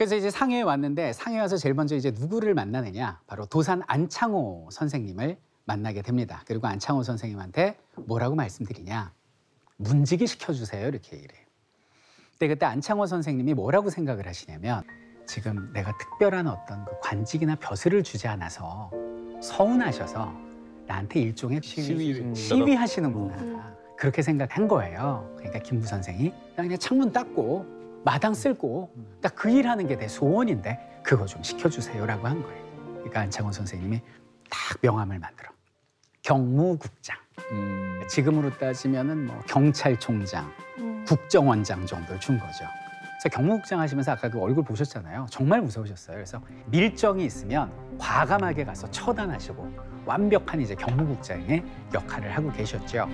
그래서 이제 상해에 왔는데 상해 와서 제일 먼저 이제 누구를 만나느냐? 바로 도산 안창호 선생님을 만나게 됩니다. 그리고 안창호 선생님한테 뭐라고 말씀드리냐? 문지기 시켜주세요 이렇게 얘기를 해요. 근데 그때 안창호 선생님이 뭐라고 생각을 하시냐면 지금 내가 특별한 어떤 그 관직이나 벼슬을 주지 않아서 서운하셔서 나한테 일종의 시위하시는구나. 그렇게 생각한 거예요. 그러니까 김구 선생이 그냥 창문 닦고 마당 쓸고 딱 그 일하는 게 내 소원인데 그거 좀 시켜주세요라고 한 거예요. 그러니까 안창호 선생님이 딱 명함을 만들어 경무국장. 지금으로 따지면은 뭐 경찰총장, 국정원장 정도를 준 거죠. 그래서 경무국장 하시면서 아까 그 얼굴 보셨잖아요. 정말 무서우셨어요. 그래서 밀정이 있으면 과감하게 가서 처단하시고 완벽한 이제 경무국장의 역할을 하고 계셨죠.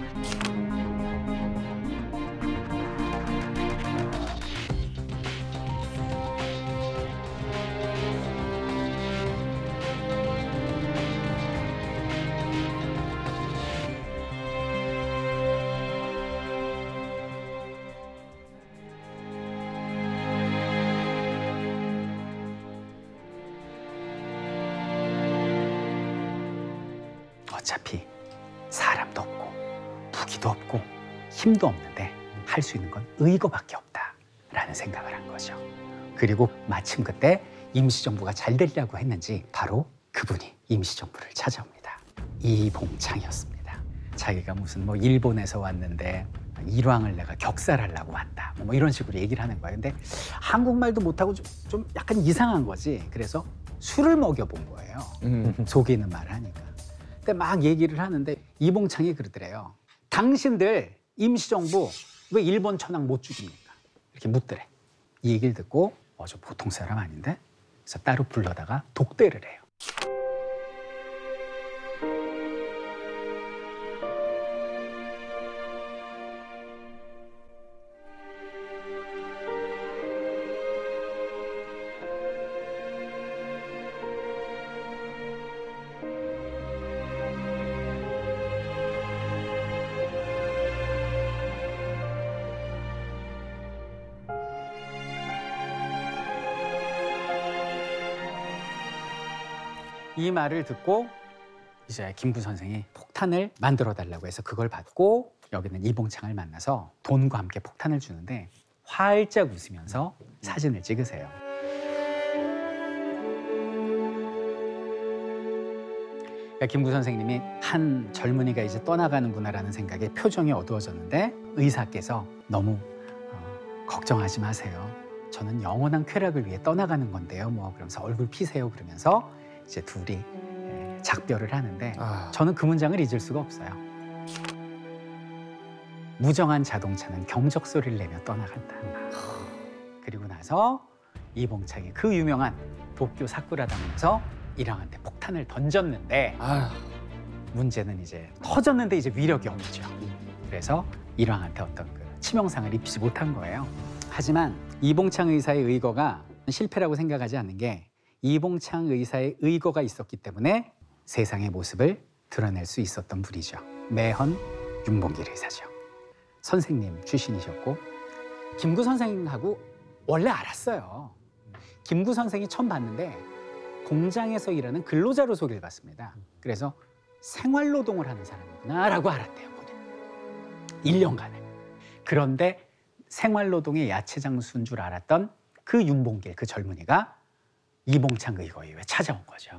어차피 사람도 없고 무기도 없고 힘도 없는데 할 수 있는 건 의거밖에 없다라는 생각을 한 거죠. 그리고 마침 그때 임시정부가 잘 되려고 했는지 바로 그분이 임시정부를 찾아옵니다. 이봉창이었습니다. 자기가 무슨 뭐 일본에서 왔는데 일왕을 내가 격살하려고 왔다. 뭐 이런 식으로 얘기를 하는 거예요. 근데 한국말도 못하고 좀 약간 이상한 거지. 그래서 술을 먹여본 거예요. 속이는 말을 하니까. 근데 막 얘기를 하는데 이봉창이 그러더래요. 당신들 임시정부 왜 일본 천황 못 죽입니까? 이렇게 묻더래. 이 얘기를 듣고 저 보통 사람 아닌데? 그래서 따로 불러다가 독대를 해요. 이 말을 듣고 이제 김구 선생이 폭탄을 만들어 달라고 해서 그걸 받고 여기 있는 이봉창을 만나서 돈과 함께 폭탄을 주는데 활짝 웃으면서 사진을 찍으세요. 그러니까 김구 선생님이 한 젊은이가 이제 떠나가는구나라는 생각에 표정이 어두워졌는데 의사께서 너무 걱정하지 마세요. 저는 영원한 쾌락을 위해 떠나가는 건데요. 뭐 그러면서 얼굴 피세요 그러면서 이제 둘이 작별을 하는데 저는 그 문장을 잊을 수가 없어요. 무정한 자동차는 경적 소리를 내며 떠나간다. 그리고 나서 이봉창이 그 유명한 도쿄 사쿠라담에서 일왕한테 폭탄을 던졌는데 문제는 이제 터졌는데 이제 위력이 없죠. 그래서 일왕한테 어떤 그 치명상을 입히지 못한 거예요. 하지만 이봉창 의사의 의거가 실패라고 생각하지 않는 게 이봉창 의사의 의거가 있었기 때문에 세상의 모습을 드러낼 수 있었던 분이죠. 매헌 윤봉길 의사죠. 선생님 출신이셨고 김구 선생하고 원래 알았어요. 김구 선생이 처음 봤는데 공장에서 일하는 근로자로 소개를 받습니다. 그래서 생활노동을 하는 사람이구나라고 알았대요. 본인. 1년간을. 그런데 생활노동의 야채장수인 줄 알았던 그 윤봉길, 그 젊은이가 이봉창 의거에 찾아온 거죠.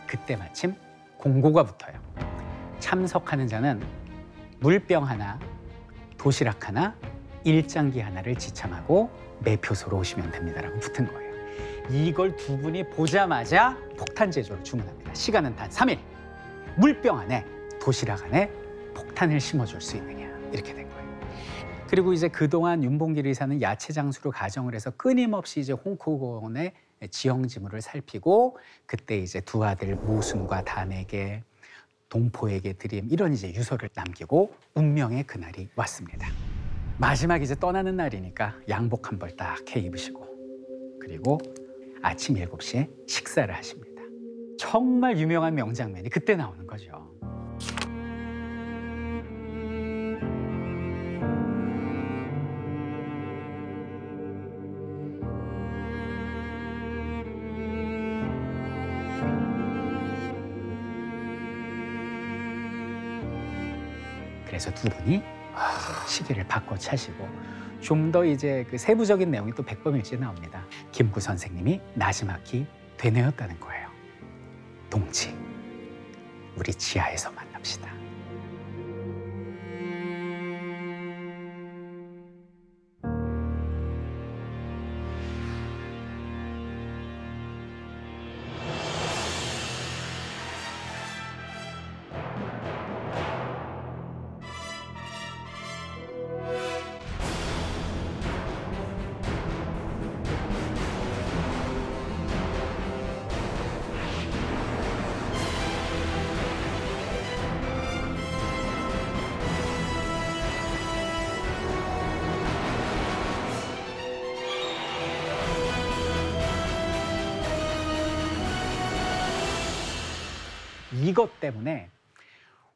그때 마침 공고가 붙어요. 참석하는 자는 물병 하나, 도시락 하나, 일장기 하나를 지참하고 매표소로 오시면 됩니다라고 붙은 거예요. 이걸 두 분이 보자마자 폭탄 제조를 주문합니다. 시간은 단 3일. 물병 안에, 도시락 안에 폭탄을 심어줄 수 있느냐 이렇게 된 거예요. 그리고 이제 그동안 윤봉길 의사는 야채 장수로 가정을 해서 끊임없이 이제 홍콩공원의 지형지물을 살피고 그때 이제 두 아들 모순과 단에게 동포에게 드림 이런 이제 유서를 남기고 운명의 그날이 왔습니다. 마지막 이제 떠나는 날이니까 양복 한 벌 딱 해 입으시고 그리고 아침 7시에 식사를 하십니다. 정말 유명한 명장면이 그때 나오는 거죠. 그래서 두 분이 시계를 바꿔 차시고 좀 더 이제 그 세부적인 내용이 또 백범일지에 나옵니다. 김구 선생님이 나지막히 되뇌었다는 거예요. 동지, 우리 지하에서 만납시다. 이것 때문에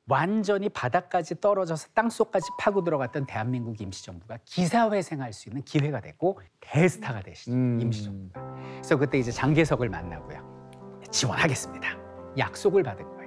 완전히 바닥까지 떨어져서 땅속까지 파고 들어갔던 대한민국 임시정부가 기사회생할 수 있는 기회가 됐고 대스타가 되시죠, 임시정부가. 그래서 그때 이제 장개석을 만나고요. 지원하겠습니다. 약속을 받은 거예요.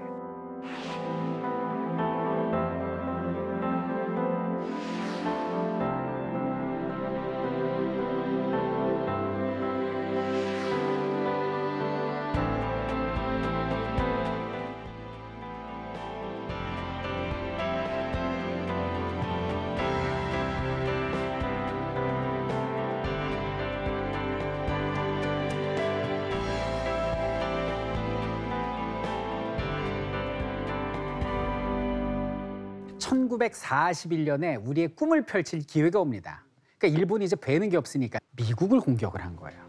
(1941년에) 우리의 꿈을 펼칠 기회가 옵니다. 그러니까 일본이 이제 배는 게 없으니까 미국을 공격을 한 거예요.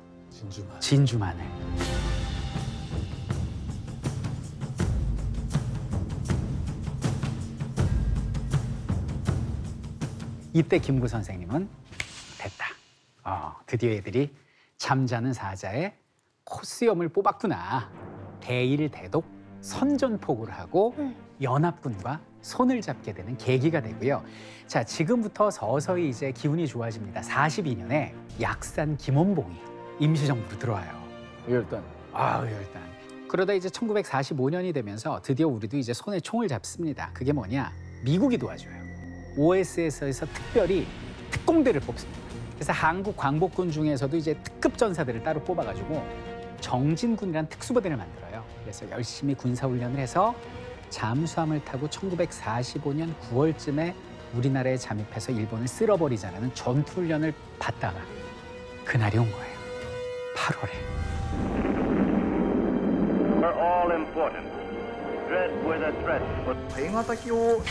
진주만을. 이때 김구 선생님은 됐다. 드디어 애들이 잠자는 사자의 코스염을 뽑았구나. 대일대독 선전포고를 하고 연합군과 손을 잡게 되는 계기가 되고요. 자, 지금부터 서서히 이제 기운이 좋아집니다. 42년에 약산 김원봉이 임시정부로 들어와요. 의열단. 의열단. 그러다 이제 1945년이 되면서 드디어 우리도 이제 손에 총을 잡습니다. 그게 뭐냐? 미국이 도와줘요. OSS에서 특별히 특공대를 뽑습니다. 그래서 한국 광복군 중에서도 이제 특급 전사들을 따로 뽑아가지고 정진군이라는 특수부대를 만들어요. 그래서 열심히 군사훈련을 해서 잠수함을 타고 1945년 9월쯤에 우리나라에 잠입해서 일본을 쓸어버리자는 전투훈련을 받다가 그날이 온 거예요. 8월에. are all important. Dread with a threat, but 耐え難きを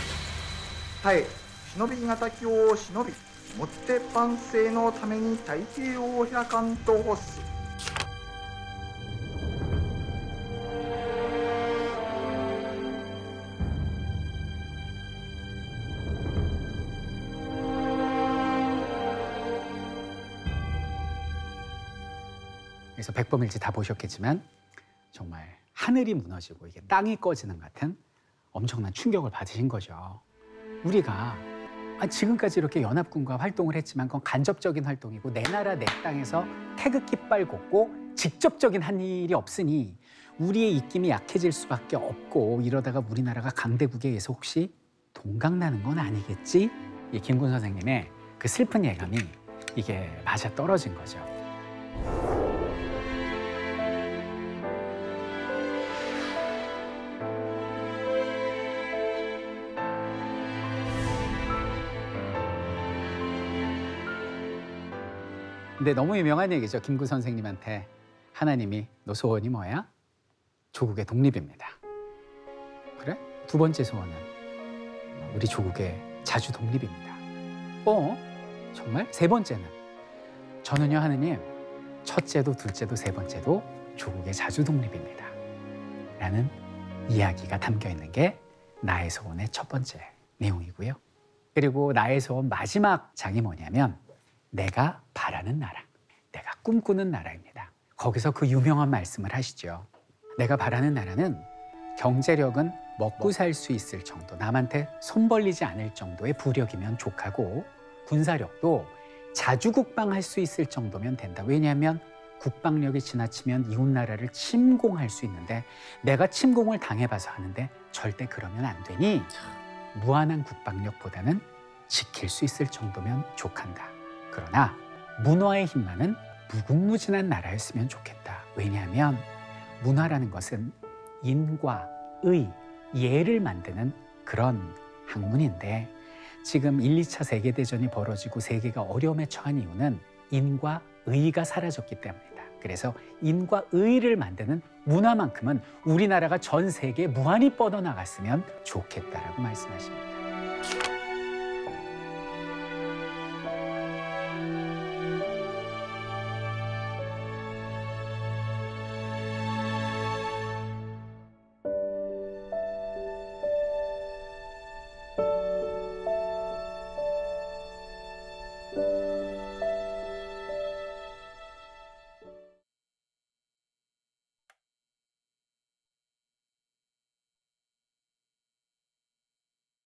耐え、忍び難きを忍び、もって万世のために太平洋を開かんと欲す。 그래서 백범일지 다 보셨겠지만 정말 하늘이 무너지고 이게 땅이 꺼지는 같은 엄청난 충격을 받으신 거죠. 우리가 지금까지 이렇게 연합군과 활동을 했지만 그건 간접적인 활동이고 내 나라 내 땅에서 태극기 빨굼고 직접적인 한 일이 없으니 우리의 입김이 약해질 수밖에 없고 이러다가 우리나라가 강대국에 의해서 혹시 동강나는 건 아니겠지? 이 김군 선생님의 그 슬픈 예감이 이게 맞아 떨어진 거죠. 근데 너무 유명한 얘기죠. 김구 선생님한테 하나님이 너 소원이 뭐야? 조국의 독립입니다. 그래? 두 번째 소원은 우리 조국의 자주 독립입니다. 정말? 세 번째는 저는요 하느님 첫째도 둘째도 세 번째도 조국의 자주 독립입니다. 라는 이야기가 담겨 있는 게 나의 소원의 첫 번째 내용이고요. 그리고 나의 소원 마지막 장이 뭐냐면 내가 바라는 나라, 내가 꿈꾸는 나라입니다. 거기서 그 유명한 말씀을 하시죠. 내가 바라는 나라는 경제력은 먹고 살 수 있을 정도, 남한테 손 벌리지 않을 정도의 부력이면 족하고 군사력도 자주국방할 수 있을 정도면 된다. 왜냐하면 국방력이 지나치면 이웃 나라를 침공할 수 있는데 내가 침공을 당해봐서 하는데 절대 그러면 안 되니 무한한 국방력보다는 지킬 수 있을 정도면 족한다. 그러나 문화의 힘만은 무궁무진한 나라였으면 좋겠다. 왜냐하면 문화라는 것은 인과 의, 예를 만드는 그런 학문인데 지금 1, 2차 세계대전이 벌어지고 세계가 어려움에 처한 이유는 인과 의가 사라졌기 때문이다. 그래서 인과 의를 만드는 문화만큼은 우리나라가 전 세계에 무한히 뻗어나갔으면 좋겠다라고 말씀하십니다.